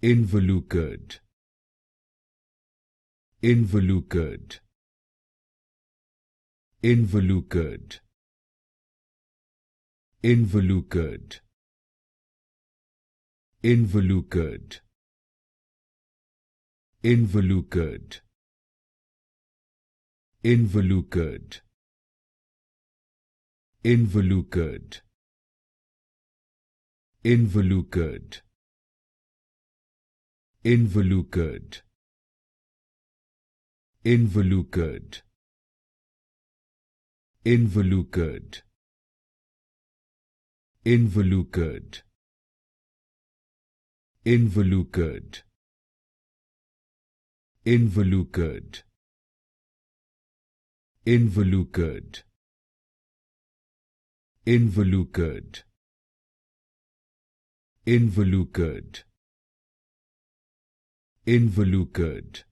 Involucred. Involucred. Involucred. Involucred. Involucred. Involucred. Involucred. Involucred. Involucred. Involucred. Involucred. Involucred. Involucred. Involucred. Involucred. Involucred. Involucred. Involucred. Involucred.